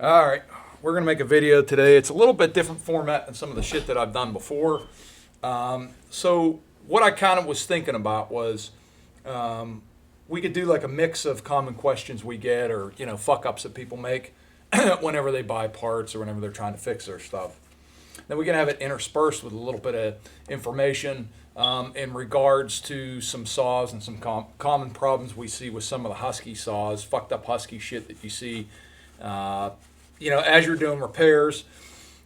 All right, we're gonna make a video today. It's a little bit different format than some of the shit that I've done before. So what I kind of was thinking about was we could do like a mix of common questions we get, or fuck ups that people make whenever they buy parts or whenever they're trying to fix their stuff. Then we can have it interspersed with a little bit of information in regards to some saws and some common problems we see with some of the Husky saws, fucked up Husky shit that you see. As you're doing repairs,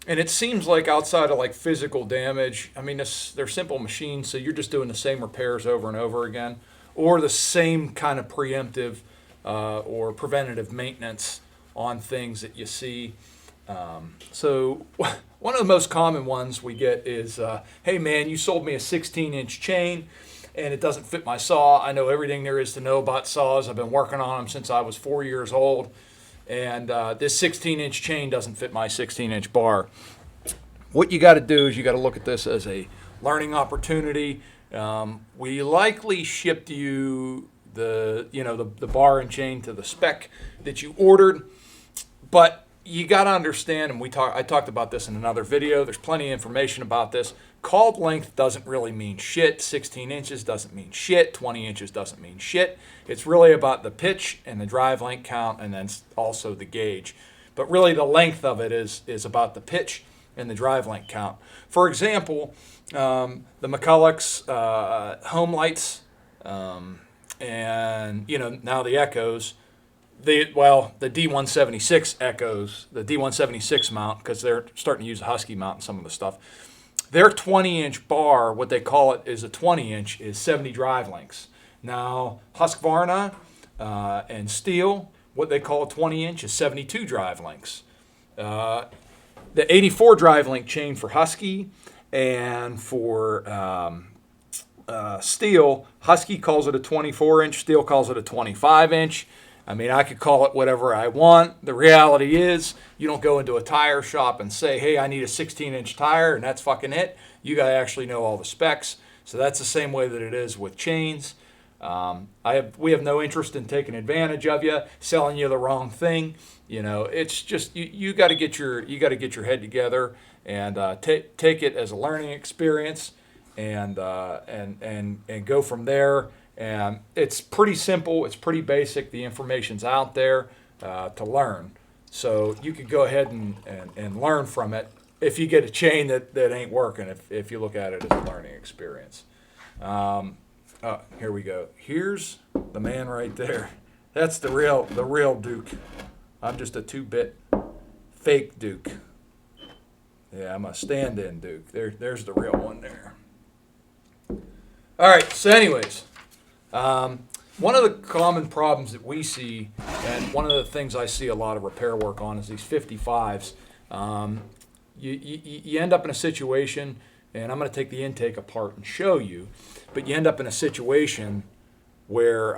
and it seems like outside of like physical damage, I mean, they're simple machines, so you're just doing the same repairs over and over again, or the same kind of preemptive or preventative maintenance on things that you see. So one of the most common ones we get is, hey man, you sold me a 16-inch chain and it doesn't fit my saw. I know everything there is to know about saws. I've been working on them since I was 4 years old. And this 16-inch chain doesn't fit my 16-inch bar. What you got to do is you got to look at this as a learning opportunity. We likely shipped you the bar and chain to the spec that you ordered, but you got to understand, and I talked about this in another video. There's plenty of information about this. Called length doesn't really mean shit. 16 inches doesn't mean shit. 20 inches doesn't mean shit. It's really about the pitch and the drive length count, and then also the gauge. But really the length of it is about the pitch and the drive length count. For example, the McCulloch's home lights, and now the Echoes, the D176 Echoes, the D176 mount, because they're starting to use a Husky mount in some of the stuff. Their 20-inch bar, what they call it is a 20-inch, is 70 drive lengths. Now, Husqvarna and Steel, what they call a 20-inch is 72 drive lengths. The 84 drive length chain for Husky and for Steel, Husky calls it a 24-inch, Steel calls it a 25-inch. I mean, I could call it whatever I want. The reality is, you don't go into a tire shop and say, hey, I need a 16-inch tire, and that's fucking it. You got to actually know all the specs. So that's the same way that it is with chains. We have no interest in taking advantage of you, selling you the wrong thing. It's just you got to get your head together and take it as a learning experience, and go from there. And it's pretty simple. It's pretty basic. The information's out there to learn. So you could go ahead and learn from it if you get a chain that ain't working, if you look at it as a learning experience. Here we go. Here's the man right there. That's the real Duke. I'm just a 2-bit fake Duke. Yeah, I'm a stand-in Duke. There's the real one there. All right, so anyways. One of the common problems that we see, and one of the things I see a lot of repair work on, is these 55s. You end up in a situation, and I'm going to take the intake apart and show you, but you end up in a situation where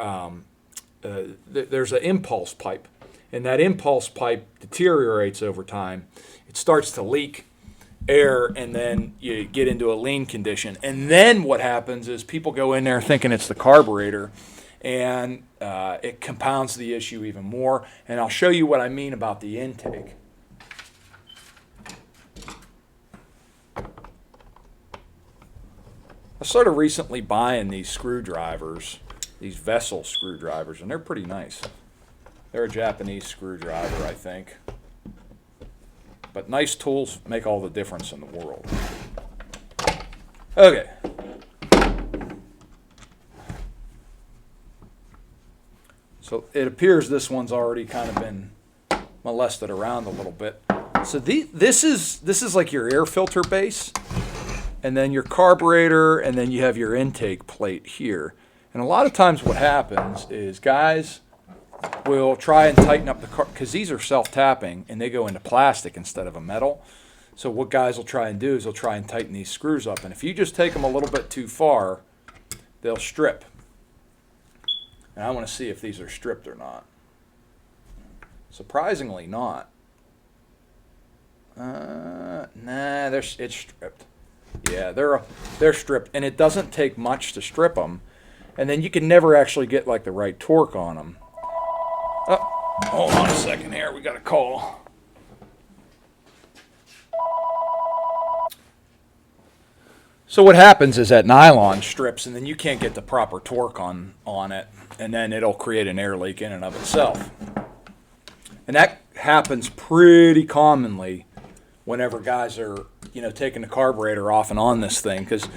there's an impulse pipe, and that impulse pipe deteriorates over time. It starts to leak air, and then you get into a lean condition. And then what happens is people go in there thinking it's the carburetor, and it compounds the issue even more. And I'll show you what I mean about the intake. I started recently buying these screwdrivers, these Vessel screwdrivers, and they're pretty nice. They're a Japanese screwdriver, I think. But nice tools make all the difference in the world. Okay. So it appears this one's already kind of been molested around a little bit. So this is like your air filter base, and then your carburetor, and then you have your intake plate here. And a lot of times what happens is guys will try and tighten up the car, because these are self-tapping and they go into plastic instead of a metal. So what guys will try and do is they'll try and tighten these screws up, and if you just take them a little bit too far, they'll strip. And I want to see if these are stripped or not. Surprisingly not. It's stripped. Yeah, they're stripped, and it doesn't take much to strip them, and then you can never actually get like the right torque on them. Oh, hold on a second here. We got a call. So what happens is that nylon strips, and then you can't get the proper torque on it, and then it'll create an air leak in and of itself. And that happens pretty commonly whenever guys are, taking the carburetor off and on this thing, because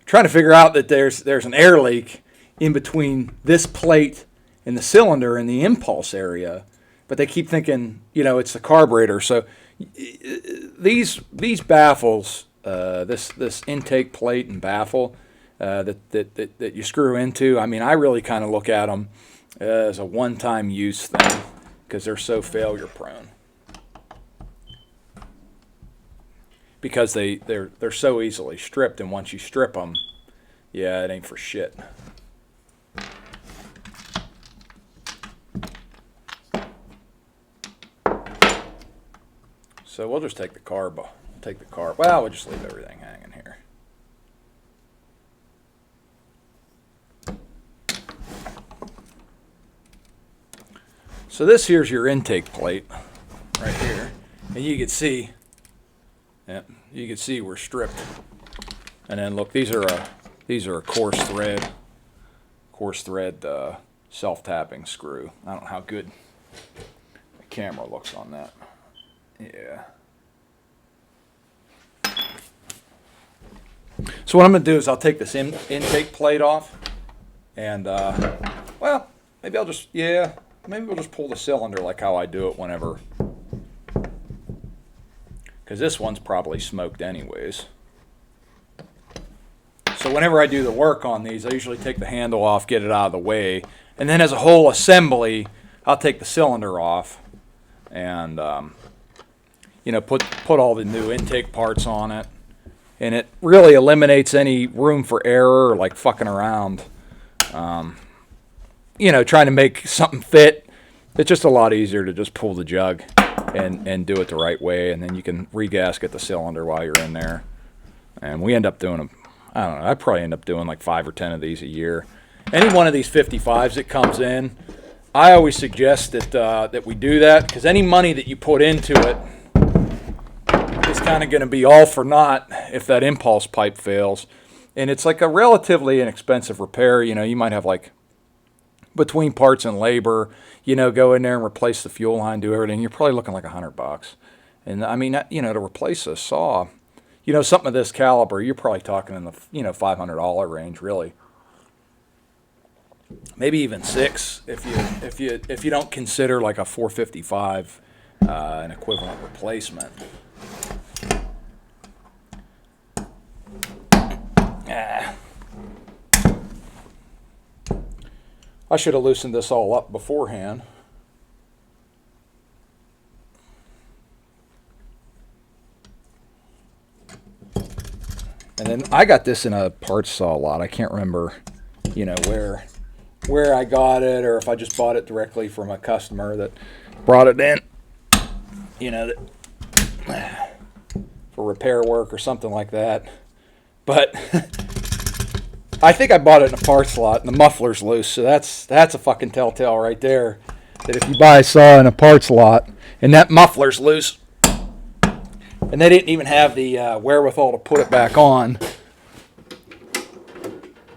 trying to figure out that there's an air leak in between this plate and the cylinder in the impulse area, but they keep thinking, it's the carburetor. So these baffles, this intake plate and baffle that you screw into, I really kind of look at them as a one-time use thing because they're so failure prone. Because they're so easily stripped, and once you strip them, yeah, it ain't for shit. So we'll just take the carb. Well, we'll just leave everything hanging here. So this here's your intake plate right here, and you can see, we're stripped. And then look, these are a coarse thread self-tapping screw. I don't know how good the camera looks on that. Yeah. So what I'm going to do is I'll take this intake plate off, and well, maybe we'll just pull the cylinder like how I do it whenever, because this one's probably smoked anyways. So whenever I do the work on these, I usually take the handle off, get it out of the way, and then as a whole assembly, I'll take the cylinder off and put all the new intake parts on it, and it really eliminates any room for error or like fucking around. Trying to make something fit. It's just a lot easier to just pull the jug and do it the right way, and then you can regasket the cylinder while you're in there. And we end up doing I probably end up doing like 5 or 10 of these a year. Any one of these 55s that comes in, I always suggest that we do that, because any money that you put into it is kind of going to be all for naught if that impulse pipe fails. And it's like a relatively inexpensive repair. You might have like, between parts and labor, go in there and replace the fuel line, do everything. You're probably looking like $100. And to replace a saw, something of this caliber, you're probably talking in the $500 range, really. Maybe even $600 if you don't consider like a 455 an equivalent replacement. I should have loosened this all up beforehand. And then I got this in a parts saw lot. I can't remember, where I got it, or if I just bought it directly from a customer that brought it in, for repair work or something like that. But I think I bought it in a parts lot, and the muffler's loose, so that's a fucking telltale right there, that if you buy a saw in a parts lot and that muffler's loose, and they didn't even have the wherewithal to put it back on,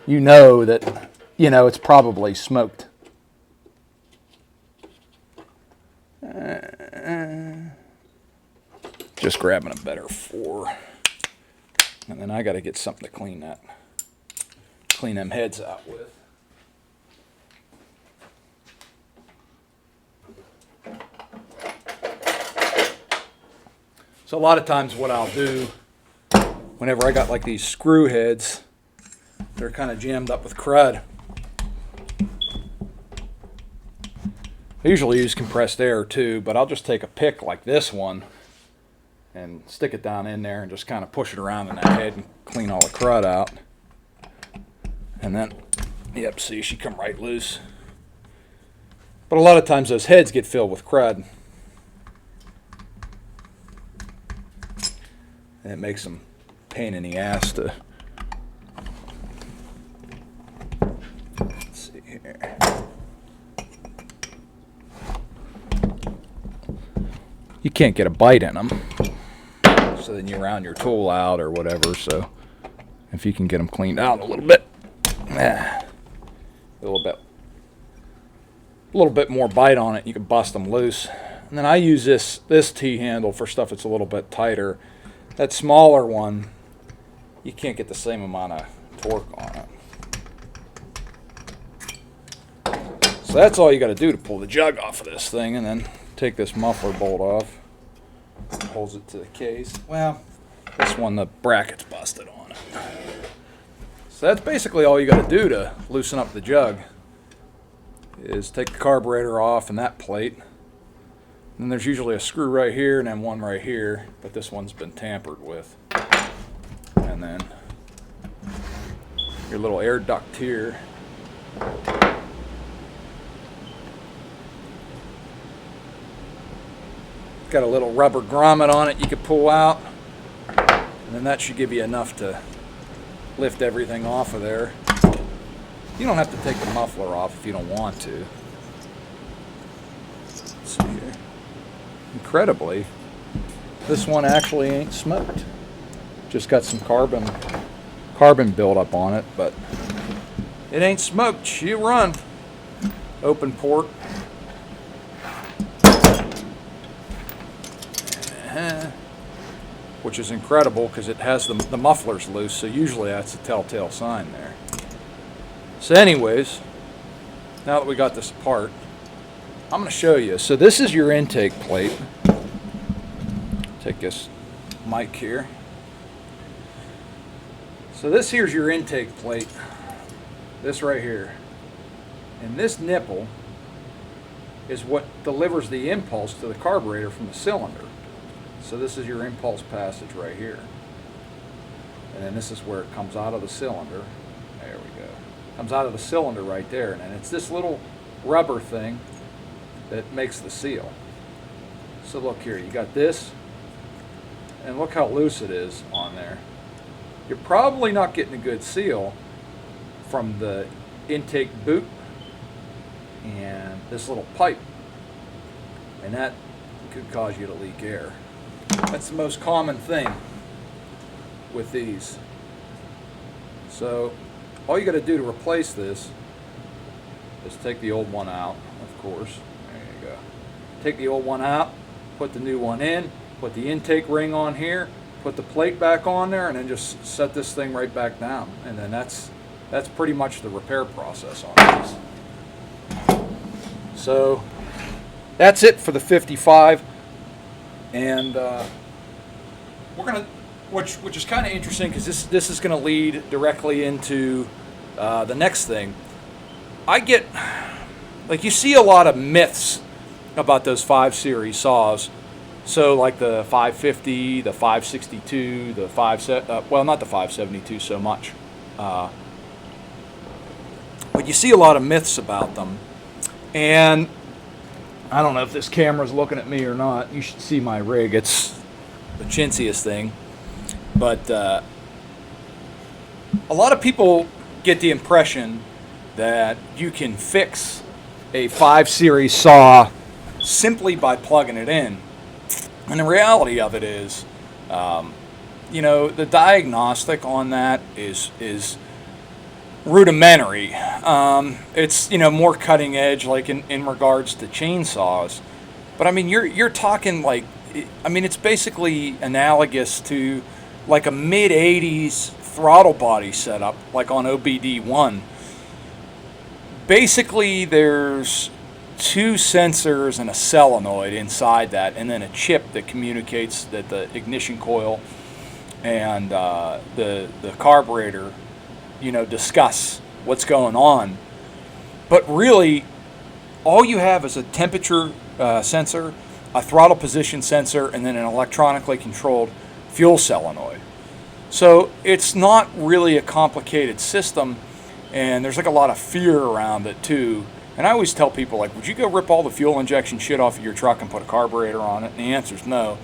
that it's probably smoked. Just grabbing a better 4, and then I got to get something to clean them heads out with. So a lot of times what I'll do, whenever I got like these screw heads, they're kind of jammed up with crud, I usually use compressed air too, but I'll just take a pick like this one and stick it down in there and just kind of push it around in that head and clean all the crud out. And then, yep, see, she come right loose. But a lot of times those heads get filled with crud, and it makes them pain in the ass to. Let's see here. You can't get a bite in them, so then you round your tool out or whatever. So if you can get them cleaned out a little bit. A little bit more bite on it, you can bust them loose. And then I use this T-handle for stuff that's a little bit tighter. That smaller one, you can't get the same amount of torque on it. So that's all you got to do to pull the jug off of this thing, and then take this muffler bolt off. Holds it to the case. Well, this one, the bracket's busted on it. So that's basically all you got to do to loosen up the jug, is take the carburetor off and that plate. And there's usually a screw right here and then one right here, but this one's been tampered with. And then your little air duct here. Got a little rubber grommet on it you could pull out, and then that should give you enough to lift everything off of there. You don't have to take the muffler off if you don't want to. Let's see here. Incredibly, this one actually ain't smoked. Just got some carbon buildup on it, but it ain't smoked. You run. Open port. Which is incredible because it has the mufflers loose, so usually that's a telltale sign there. So anyways, now that we got this apart, I'm going to show you. So this is your intake plate. Take this mic here. So this here's your intake plate. This right here. And this nipple is what delivers the impulse to the carburetor from the cylinder. So this is your impulse passage right here. And then this is where it comes out of the cylinder. There we go. Comes out of the cylinder right there. And it's this little rubber thing that makes the seal. So look here, you got this, and look how loose it is on there. You're probably not getting a good seal from the intake boot and this little pipe. And that could cause you to leak air. That's the most common thing with these. So all you got to do to replace this is take the old one out, of course. There you go. Take the old one out, put the new one in, put the intake ring on here, put the plate back on there, and then just set this thing right back down. And then that's pretty much the repair process on this. So that's it for the 55. And we're gonna, which is kind of interesting because this is gonna lead directly into the next thing. I get, like, you see a lot of myths about those 5 series saws. So like the 550, the 562, the well, not the 572 so much. But you see a lot of myths about them. And I don't know if this camera's looking at me or not. You should see my rig. It's the chintziest thing. But a lot of people get the impression that you can fix a 5 series saw simply by plugging it in. And the reality of it is, you know, the diagnostic on that is rudimentary. It's, you know, more cutting edge, like in regards to chainsaws. But I mean, you're talking like, I mean, it's basically analogous to like a mid-80s throttle body setup, like on OBD1. Basically, there's 2 sensors and a solenoid inside that, and then a chip that communicates that the ignition coil and the carburetor, you know, discuss what's going on. But really, all you have is a temperature sensor, a throttle position sensor, and then an electronically controlled fuel solenoid. So it's not really a complicated system, and there's like a lot of fear around it too. And I always tell people, like, would you go rip all the fuel injection shit off of your truck and put a carburetor on it? And the answer is no.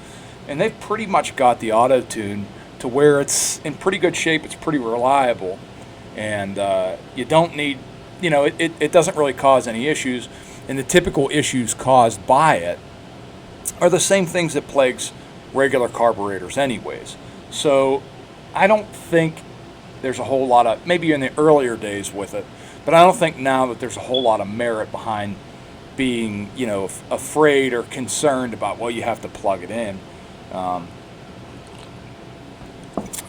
And they've pretty much got the auto-tune to where it's in pretty good shape, it's pretty reliable. And you don't need, you know, it doesn't really cause any issues. And the typical issues caused by it are the same things that plagues regular carburetors anyways. So I don't think there's a whole lot of, maybe in the earlier days with it, but I don't think now that there's a whole lot of merit behind being, you know, afraid or concerned about, well, you have to plug it in.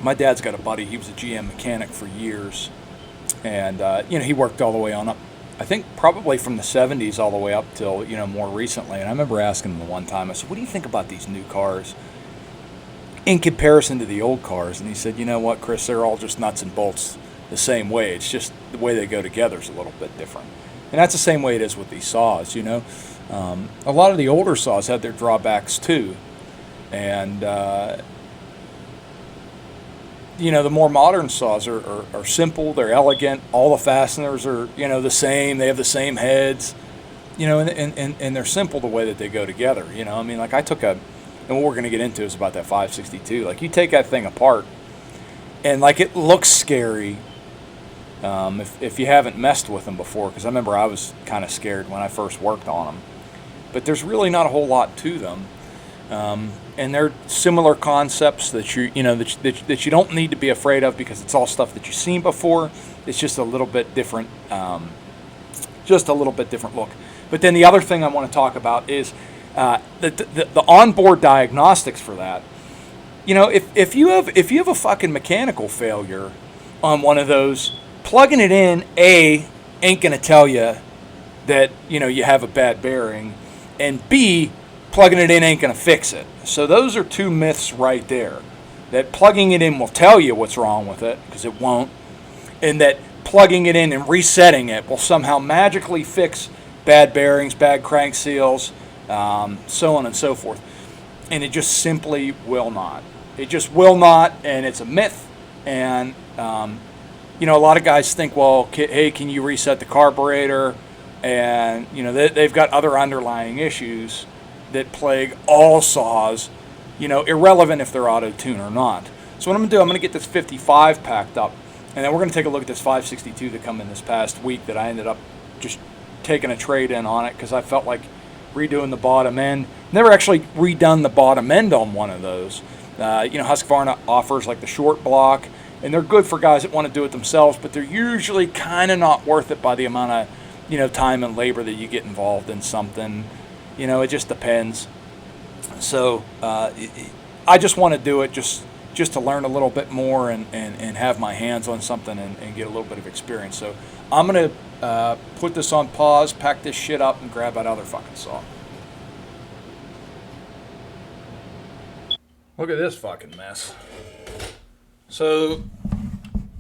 My dad's got a buddy, he was a GM mechanic for years, and, you know, he worked all the way on up, I think probably from the 70s all the way up till, you know, more recently. And I remember asking him the one time, I said, what do you think about these new cars in comparison to the old cars? And he said, you know what, Chris, they're all just nuts and bolts the same way. It's just the way they go together is a little bit different. And that's the same way it is with these saws, you know. A lot of the older saws had their drawbacks too. And, you know, the more modern saws are simple, they're elegant, all the fasteners are, you know, the same, they have the same heads, you know, and they're simple the way that they go together, you know. I mean, like I took and what we're going to get into is about that 562. Like, you take that thing apart, and like it looks scary if you haven't messed with them before, because I remember I was kind of scared when I first worked on them. But there's really not a whole lot to them, and they're similar concepts that you know that you don't need to be afraid of, because it's all stuff that you've seen before. It's just a little bit different, look. But then the other thing I want to talk about is the onboard diagnostics for that. You know, if you have a fucking mechanical failure on one of those, plugging it in ain't gonna tell you that, you know, you have a bad bearing, and B, plugging it in ain't gonna fix it. So those are two myths right there. That plugging it in will tell you what's wrong with it, because it won't, and that plugging it in and resetting it will somehow magically fix bad bearings, bad crank seals, so on and so forth. And it just simply will not. It just will not, and it's a myth. And you know, a lot of guys think, well, hey, can you reset the carburetor? And you know, they've got other underlying issues that plague all saws, you know, irrelevant if they're auto-tune or not. So what I'm going to do, I'm going to get this 55 packed up, and then we're going to take a look at this 562 that come in this past week that I ended up just taking a trade-in on it, because I felt like redoing the bottom end. Never actually redone the bottom end on one of those. You know, Husqvarna offers like the short block, and they're good for guys that want to do it themselves, but they're usually kind of not worth it by the amount of, you know, time and labor that you get involved in something. You know, it just depends. So I just want to do it just to learn a little bit more and have my hands on something and get a little bit of experience. So I'm going to put this on pause, pack this shit up, and grab that other fucking saw. Look at this fucking mess. So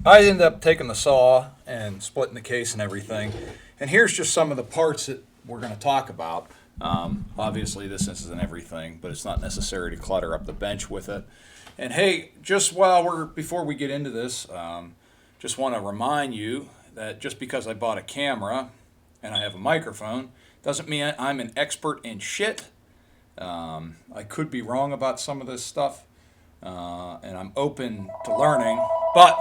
I ended up taking the saw and splitting the case and everything. And here's just some of the parts that we're going to talk about. Obviously this isn't everything, but it's not necessary to clutter up the bench with it. And hey, just before we get into this, just want to remind you that just because I bought a camera and I have a microphone doesn't mean I'm an expert in shit. I could be wrong about some of this stuff, and I'm open to learning, but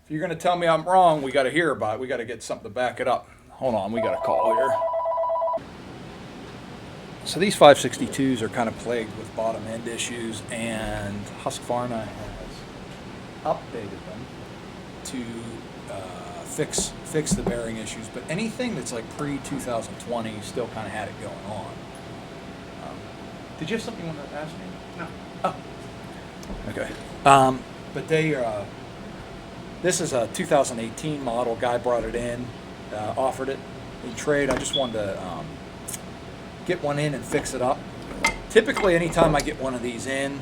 if you're going to tell me I'm wrong, we got to hear about it. We got to get something to back it up. Hold on, we got a call here. So these 562s are kind of plagued with bottom end issues, and Husqvarna has updated them to fix the bearing issues. But anything that's like pre-2020 still kind of had it going on. Did you have something you wanted to ask me? No. Oh. Okay. But this is a 2018 model. Guy brought it in, offered it in trade. I just wanted to get one in and fix it up. Typically, anytime I get one of these in,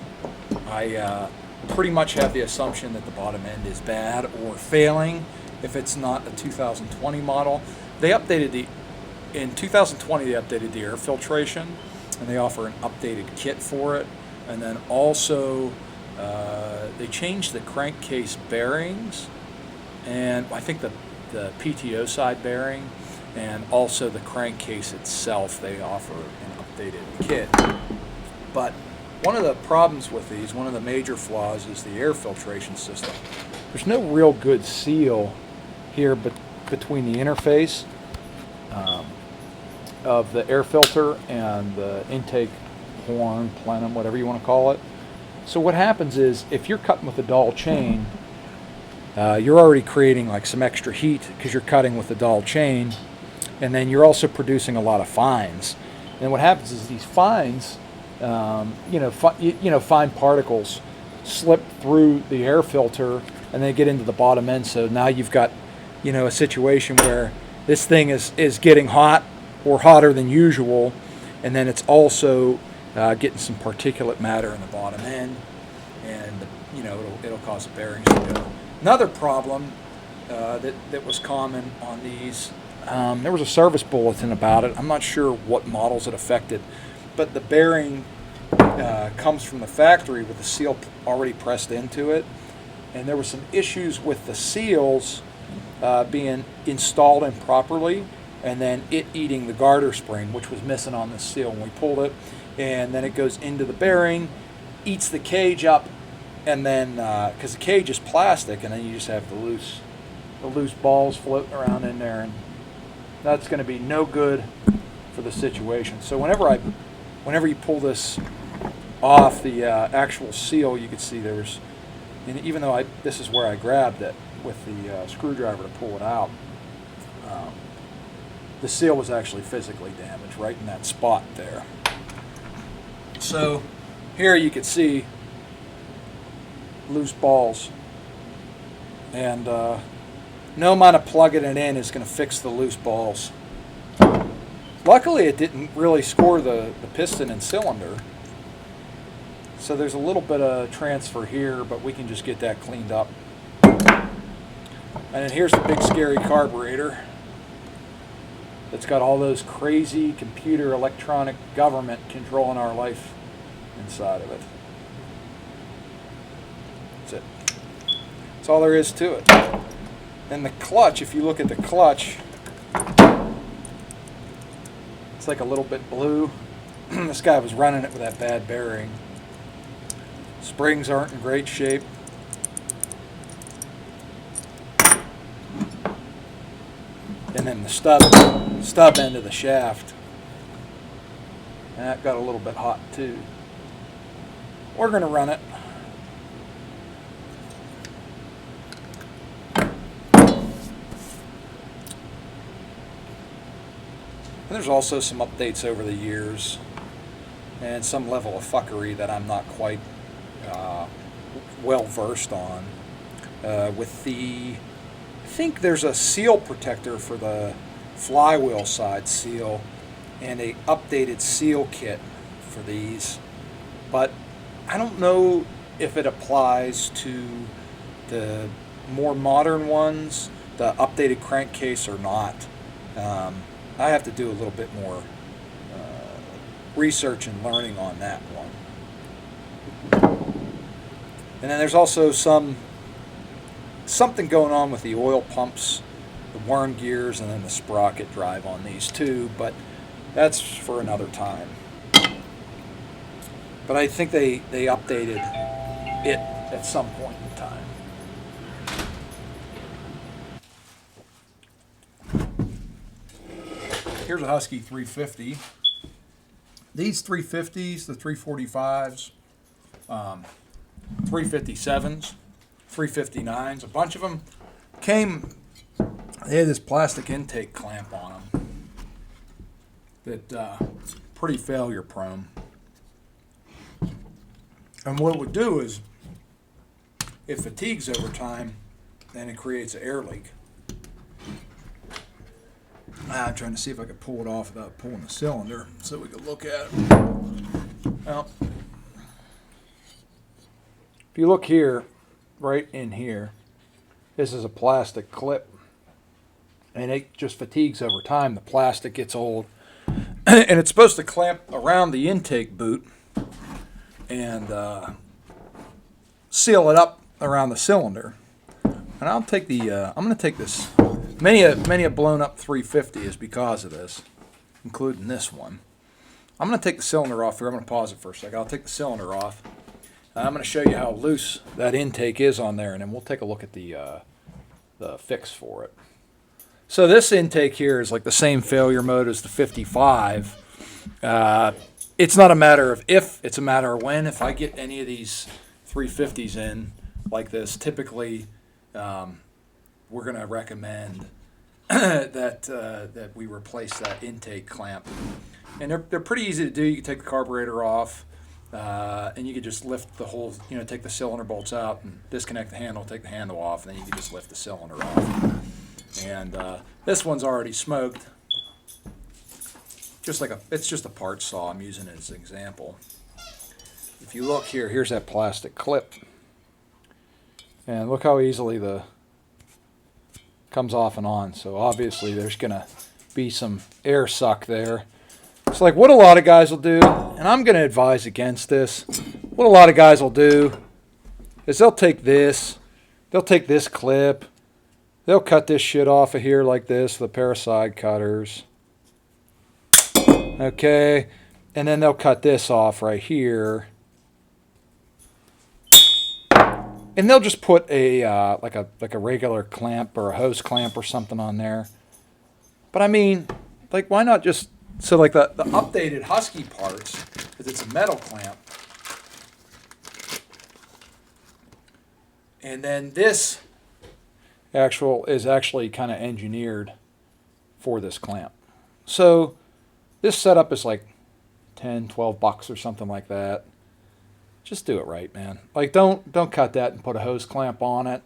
I pretty much have the assumption that the bottom end is bad or failing if it's not a 2020 model. They updated in 2020 they updated the air filtration, and they offer an updated kit for it. And then also they changed the crankcase bearings, and I think the PTO side bearing, and also the crankcase itself, they offer an updated kit. But one of the problems with these, one of the major flaws, is the air filtration system. There's no real good seal here between the interface of the air filter and the intake horn, plenum, whatever you want to call it. So what happens is, if you're cutting with a dull chain, you're already creating like some extra heat because you're cutting with the dull chain, and then you're also producing a lot of fines. And what happens is these fines, fine particles slip through the air filter and they get into the bottom end. So now you've got, a situation where this thing is getting hot or hotter than usual, and then it's also getting some particulate matter in the bottom end, and it'll cause the bearings to go. Another problem that was common on these, there was a service bulletin about it. I'm not sure what models it affected, but the bearing comes from the factory with the seal already pressed into it, and there were some issues with the seals being installed improperly, and then it eating the garter spring, which was missing on the seal when we pulled it, and then it goes into the bearing, eats the cage up, and then because the cage is plastic, and then you just have the loose balls floating around in there, and that's going to be no good for the situation. So whenever you pull this off the actual seal, you can see there's, and even though this is where I grabbed it with the screwdriver to pull it out, the seal was actually physically damaged right in that spot there. So here you can see loose balls, and no amount of plugging it in is going to fix the loose balls. Luckily it didn't really score the piston and cylinder, so there's a little bit of transfer here, but we can just get that cleaned up. And then here's the big scary carburetor that's got all those crazy computer electronic government controlling our life inside of it. That's it. That's all there is to it. And the clutch, if you look at the clutch, it's like a little bit blue. This guy was running it with that bad bearing. Springs aren't in great shape. And then the stub end of the shaft, and that got a little bit hot too. We're going to run it. And there's also some updates over the years and some level of fuckery that I'm not quite well versed on. With the, I think there's a seal protector for the flywheel side seal and a updated seal kit for these, but I don't know if it applies to the more modern ones, the updated crankcase, or not. I have to do a little bit more research and learning on that one. And then there's also something going on with the oil pumps, the worm gears, and then the sprocket drive on these too, but that's for another time. But I think they updated it at some point in time. Here's a Husky 350. These 350s, the 345s, 357s, 359s, a bunch of them came, they had this plastic intake clamp on them that pretty failure prone. And what it would do is, it fatigues over time, and it creates an air leak. I'm trying to see if I could pull it off without pulling the cylinder so we could look at it. Well, if you look here, right in here, this is a plastic clip, and it just fatigues over time. The plastic gets old, and it's supposed to clamp around the intake boot and seal it up around the cylinder. And I'll take the I'm going to take this. Many a blown up 350 is because of this, including this one. I'm going to take the cylinder off here. I'm going to pause it for a second. I'll take the cylinder off. I'm going to show you how loose that intake is on there, and then we'll take a look at the fix for it. So this intake here is like the same failure mode as the 55. It's not a matter of if, it's a matter of when. If I get any of these 350s in like this, typically we're going to recommend that we replace that intake clamp. And they're pretty easy to do. You can take the carburetor off, and you can just lift the whole, take the cylinder bolts out and disconnect the handle, take the handle off, and then you can just lift the cylinder off. And this one's already smoked. It's just a part saw. I'm using it as an example. If you look here, here's that plastic clip. And look how easily the comes off and on. So obviously there's going to be some air suck there. It's like what a lot of guys will do, and I'm going to advise against this. What a lot of guys will do is they'll take this clip, they'll cut this shit off of here like this with a pair of side cutters. Okay, and then they'll cut this off right here. And they'll just put a like a regular clamp or a hose clamp or something on there. But I mean, like, why not just, so like the updated Husky parts, because it's a metal clamp. And then this is actually kind of engineered for this clamp. So this setup is like $10-12 or something like that. Just do it right, man. Like, don't cut that and put a hose clamp on it.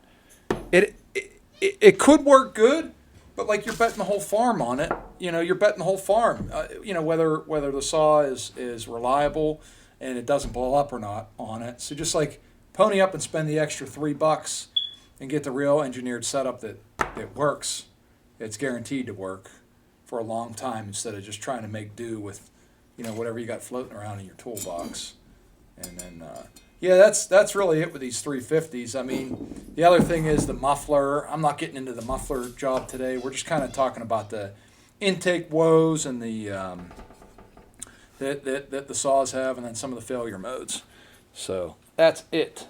It could work good, but like, you're betting the whole farm on it. You're betting the whole farm. Whether the saw is reliable and it doesn't blow up or not on it. So just like pony up and spend the extra $3 and get the real engineered setup that works. It's guaranteed to work for a long time instead of just trying to make do with whatever you got floating around in your toolbox. And then, that's really it with these 350s. I mean, the other thing is the muffler. I'm not getting into the muffler job today. We're just kind of talking about the intake woes and the that the saws have, and then some of the failure modes. So that's it.